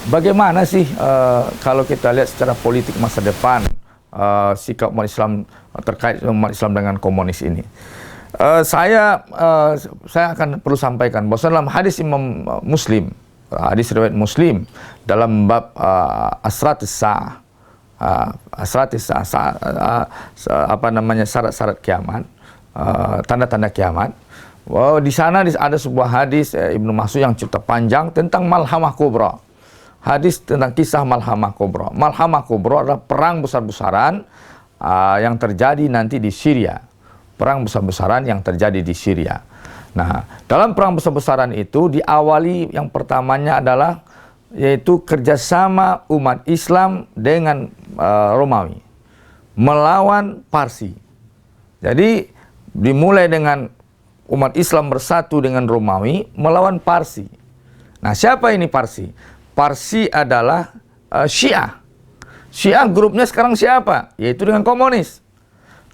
bagaimana sih kalau kita lihat secara politik masa depan sikap umat Islam terkait umat Islam dengan komunis ini? Saya akan perlu sampaikan bahwa dalam hadis Imam Muslim, hadis riwayat Muslim dalam bab asratis sa'ah, syarat-syarat kiamat, tanda-tanda kiamat. Wow, di sana ada sebuah hadis Ibnu Mas'ud yang cukup panjang tentang Malhamah Kubra. Hadis tentang kisah Malhamah Kubra. Malhamah Kubra adalah perang besar-besaran yang terjadi nanti di Syria. Perang besar-besaran yang terjadi di Syria. Nah, dalam perang besar-besaran itu diawali yang pertamanya adalah yaitu kerjasama umat Islam dengan Romawi melawan Parsi. Jadi dimulai dengan umat Islam bersatu dengan Romawi melawan Parsi. Nah, siapa ini Parsi? Parsi adalah Syiah. Syiah grupnya sekarang siapa? Yaitu dengan komunis.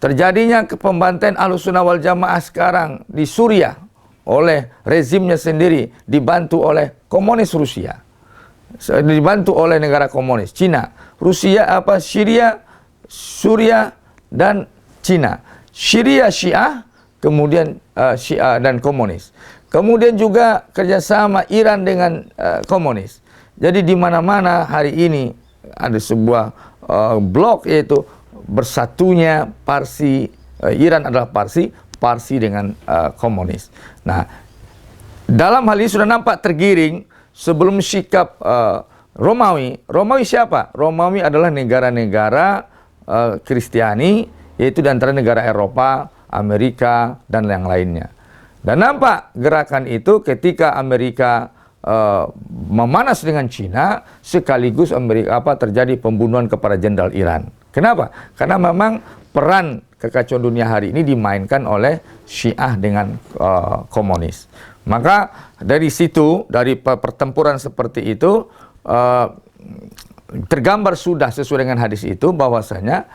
Terjadinya pembantaian Ahlussunnah wal Jamaah sekarang di Suriah oleh rezimnya sendiri, dibantu oleh komunis Rusia, dibantu oleh negara komunis Cina, Rusia, Syria, Suriah dan Cina. Syria Syiah, kemudian Syiah dan komunis. Kemudian juga kerjasama Iran dengan komunis. Jadi di mana-mana hari ini ada sebuah blok, yaitu bersatunya Parsi, Iran adalah Parsi dengan komunis. Nah, dalam hal ini sudah nampak tergiring sebelum sikap Romawi. Romawi siapa? Romawi adalah negara-negara Kristiani, yaitu di antara negara Eropa, Amerika, dan yang lainnya. Dan nampak gerakan itu ketika Amerika memanas dengan Cina, sekaligus terjadi pembunuhan kepada jenderal Iran. Kenapa? Karena memang peran kekacauan dunia hari ini dimainkan oleh Syiah dengan komunis. Maka dari situ, dari pertempuran seperti itu, tergambar sudah sesuai dengan hadis itu bahwasanya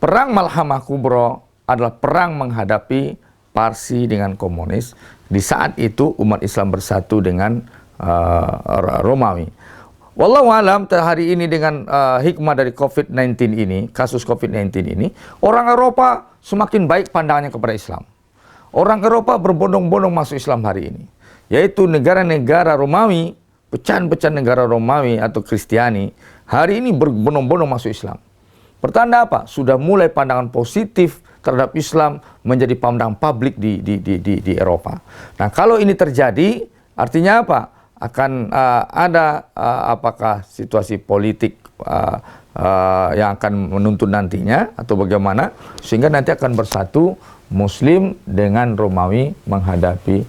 perang Malhamah Kubra adalah perang menghadapi Parsi dengan komunis. Di saat itu umat Islam bersatu dengan Romawi. Wallahu alam, hari ini dengan hikmah dari COVID-19 ini, kasus COVID-19 ini, orang Eropa semakin baik pandangannya kepada Islam. Orang Eropa berbondong-bondong masuk Islam hari ini. Yaitu negara-negara Romawi, pecahan-pecahan negara Romawi atau Kristiani, hari ini berbondong-bondong masuk Islam. Pertanda apa? Sudah mulai pandangan positif terhadap Islam menjadi pandangan publik di Eropa. Nah, kalau ini terjadi, artinya apa? Akan ada apakah situasi politik yang akan menuntun nantinya atau bagaimana, sehingga nanti akan bersatu Muslim dengan Romawi menghadapi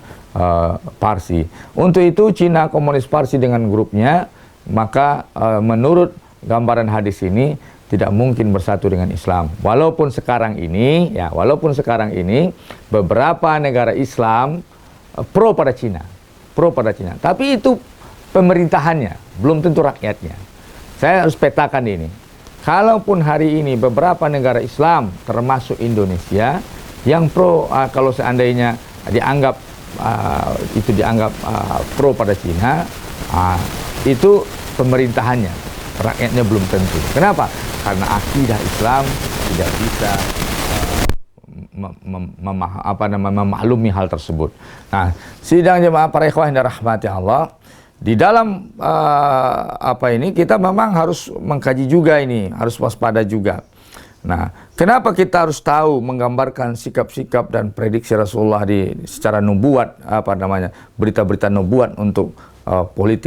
Parsi. Untuk itu Cina komunis Parsi dengan grupnya, maka menurut gambaran hadis ini tidak mungkin bersatu dengan Islam. Walaupun sekarang ini beberapa negara Islam pro pada Cina. Tapi itu pemerintahannya, belum tentu rakyatnya. Saya harus petakan ini. Kalaupun hari ini beberapa negara Islam, termasuk Indonesia, yang pro, kalau seandainya dianggap pro pada Cina, itu pemerintahannya, rakyatnya belum tentu. Kenapa? Karena akidah Islam tidak bisa memaklumi hal tersebut. Nah, sidang jemaah para ikhwah yang dirahmati Allah, di dalam ini kita memang harus mengkaji juga ini, harus waspada juga. Nah, kenapa kita harus tahu menggambarkan sikap-sikap dan prediksi Rasulullah secara nubuat, berita-berita nubuat untuk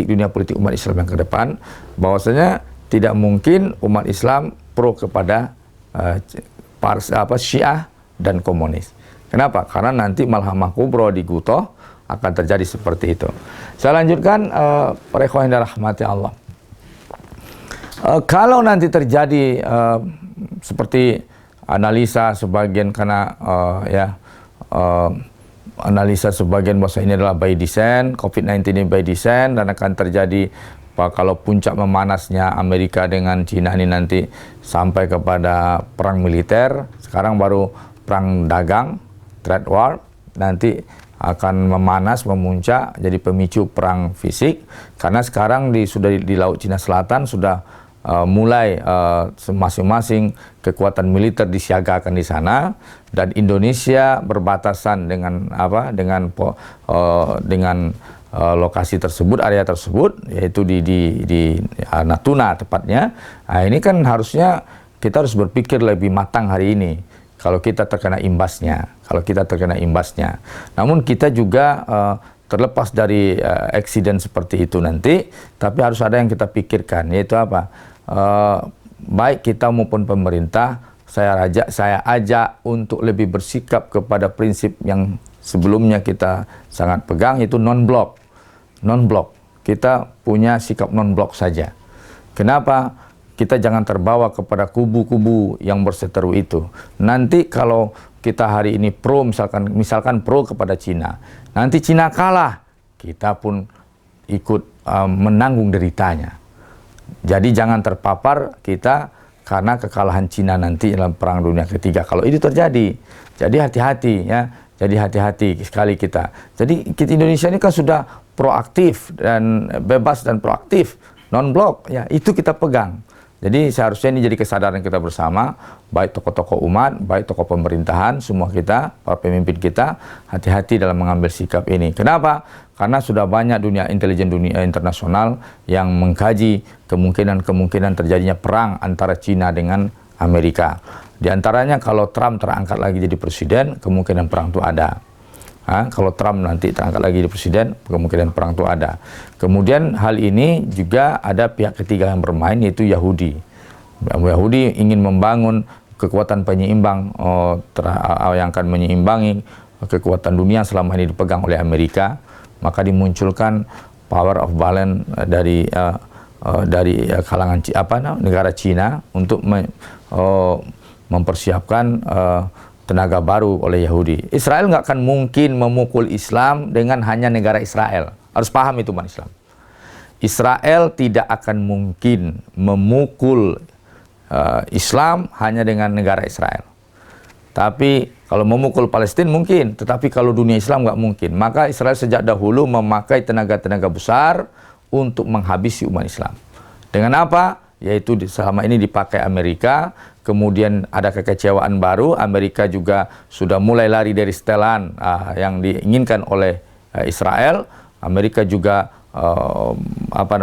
dunia politik umat Islam yang ke depan, bahwasanya tidak mungkin umat Islam pro kepada Syiah dan komunis. Kenapa? Karena nanti Malhamah Kubra di Gutoh akan terjadi seperti itu. Saya lanjutkan, para ikhwan yang dirahmati Allah. Kalau nanti terjadi seperti analisa sebagian, analisa sebagian bahwa ini adalah by design, COVID-19 ini by design, dan akan terjadi kalau puncak memanasnya Amerika dengan Cina ini nanti sampai kepada perang militer. Sekarang baru perang dagang, trade war, nanti akan memanas, memuncak, jadi pemicu perang fisik. Karena sekarang sudah di Laut Cina Selatan sudah mulai masing-masing kekuatan militer disiagakan di sana, dan Indonesia berbatasan dengan lokasi tersebut, area tersebut, yaitu di Natuna tepatnya. Nah, ini kan harusnya kita harus berpikir lebih matang hari ini kalau kita terkena imbasnya. Namun kita juga terlepas dari eksiden seperti itu nanti, tapi harus ada yang kita pikirkan, yaitu apa? Baik kita maupun pemerintah, saya ajak untuk lebih bersikap kepada prinsip yang sebelumnya kita sangat pegang, yaitu non-blok. Kita punya sikap non-blok saja. Kenapa? Kita jangan terbawa kepada kubu-kubu yang berseteru itu. Nanti kalau kita hari ini pro, misalkan pro kepada Cina, nanti Cina kalah, kita pun ikut menanggung deritanya. Jadi jangan terpapar kita karena kekalahan Cina nanti dalam Perang Dunia Ketiga. Kalau itu terjadi, jadi hati-hati ya. Jadi hati-hati sekali kita. Jadi kita Indonesia ini kan sudah proaktif dan bebas dan proaktif, non-blok ya, itu kita pegang. Jadi seharusnya ini jadi kesadaran kita bersama, baik tokoh-tokoh umat, baik tokoh pemerintahan, semua kita, para pemimpin kita, hati-hati dalam mengambil sikap ini. Kenapa? Karena sudah banyak intelijen dunia internasional yang mengkaji kemungkinan terjadinya perang antara Cina dengan Amerika. Di antaranya kalau Trump terangkat lagi jadi presiden, kemungkinan perang itu ada. Kalau Trump nanti terangkat lagi jadi presiden, kemungkinan perang itu ada. Kemudian hal ini juga ada pihak ketiga yang bermain, yaitu Yahudi. Yahudi ingin membangun kekuatan penyeimbang yang akan menyeimbangi kekuatan dunia selama ini dipegang oleh Amerika. Maka dimunculkan power of balance dari kalangan negara Cina untuk mempersiapkan tenaga baru oleh Yahudi. Israel nggak akan mungkin memukul Islam dengan hanya negara Israel. Harus paham itu umat Islam. Israel tidak akan mungkin memukul Islam hanya dengan negara Israel. Tapi kalau memukul Palestina mungkin, tetapi kalau dunia Islam nggak mungkin. Maka Israel sejak dahulu memakai tenaga-tenaga besar untuk menghabisi umat Islam. Dengan apa? Yaitu selama ini dipakai Amerika, kemudian ada kekecewaan baru, Amerika juga sudah mulai lari dari setelan yang diinginkan oleh Israel. Amerika juga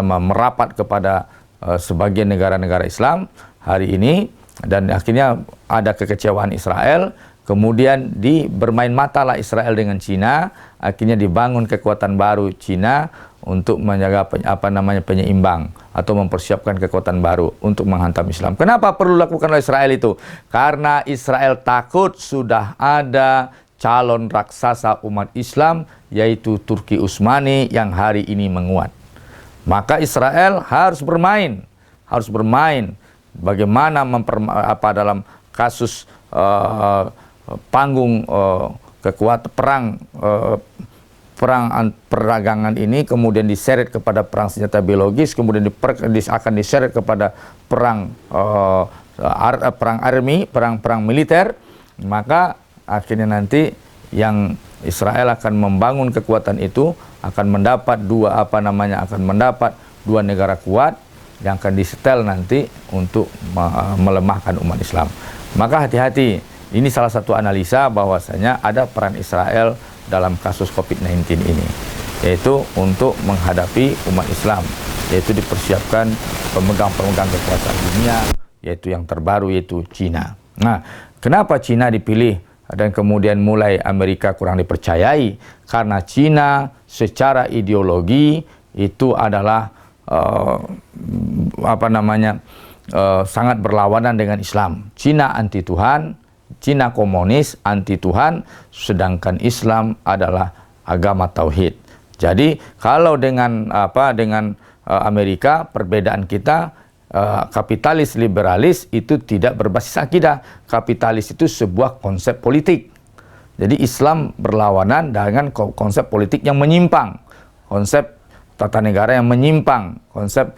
merapat kepada sebagian negara-negara Islam hari ini, dan akhirnya ada kekecewaan Israel. Kemudian bermain matalah Israel dengan Cina, akhirnya dibangun kekuatan baru Cina untuk menjaga penyeimbang atau mempersiapkan kekuatan baru untuk menghantam Islam. Kenapa perlu lakukan oleh Israel itu? Karena Israel takut sudah ada calon raksasa umat Islam, yaitu Turki Utsmani yang hari ini menguat. Maka Israel harus bermain bagaimana dalam kasus panggung kekuatan perang perdagangan ini, kemudian diseret kepada perang senjata biologis, kemudian akan diseret kepada perang militer. Maka akhirnya nanti yang Israel akan membangun kekuatan itu akan mendapat dua negara kuat yang akan disetel nanti untuk melemahkan umat Islam. Maka hati-hati. Ini salah satu analisa bahwasanya ada peran Israel dalam kasus COVID-19 ini, yaitu untuk menghadapi umat Islam, yaitu dipersiapkan pemegang-pemegang kekuasaan dunia, yaitu yang terbaru, yaitu Cina. Nah, kenapa Cina dipilih dan kemudian mulai Amerika kurang dipercayai? Karena Cina secara ideologi itu adalah sangat berlawanan dengan Islam. Cina anti Tuhan, Cina komunis, anti Tuhan, sedangkan Islam adalah agama tauhid. Jadi kalau dengan Amerika, perbedaan kita kapitalis liberalis itu tidak berbasis akidah. Kapitalis itu sebuah konsep politik. Jadi Islam berlawanan dengan konsep politik yang menyimpang, konsep tata negara yang menyimpang, konsep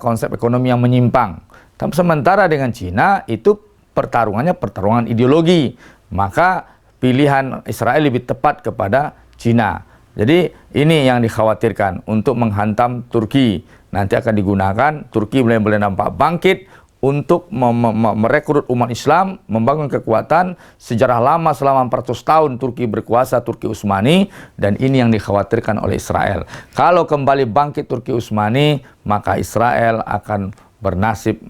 konsep ekonomi yang menyimpang. Tapi sementara dengan Cina itu pertarungan ideologi. Maka pilihan Israel lebih tepat kepada Cina. Jadi ini yang dikhawatirkan untuk menghantam Turki. Nanti akan digunakan, Turki boleh nampak bangkit untuk merekrut umat Islam, membangun kekuatan. Sejarah lama selama 400 tahun Turki berkuasa, Turki Utsmani, dan ini yang dikhawatirkan oleh Israel. Kalau kembali bangkit Turki Utsmani, maka Israel akan bernasib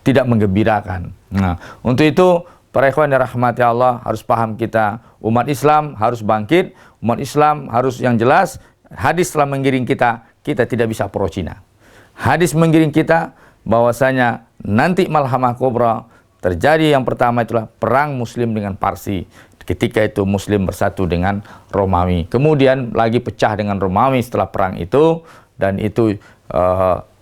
tidak menggembirakan. Nah, untuk itu para ikhwan yang dirahmati Allah, harus paham kita, umat Islam harus bangkit, umat Islam harus yang jelas, hadis telah mengiring kita, kita tidak bisa pro Cina. Hadis mengiring kita bahwasanya nanti Malhamah Kubra terjadi. Yang pertama itulah perang Muslim dengan Parsi. Ketika itu Muslim bersatu dengan Romawi. Kemudian lagi pecah dengan Romawi setelah perang itu, dan itu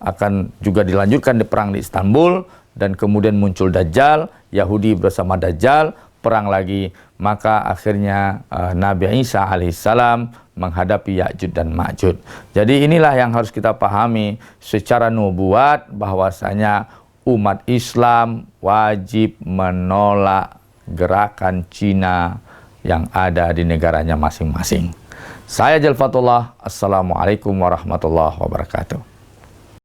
akan juga dilanjutkan di perang di Istanbul, dan kemudian muncul Dajjal, Yahudi bersama Dajjal, perang lagi. Maka akhirnya Nabi Isa alaihissalam menghadapi Ya'juj dan Ma'juj. Jadi inilah yang harus kita pahami secara nubuat, bahwasanya umat Islam wajib menolak gerakan Cina yang ada di negaranya masing-masing. Saya Jalfatullah, Assalamualaikum warahmatullahi wabarakatuh.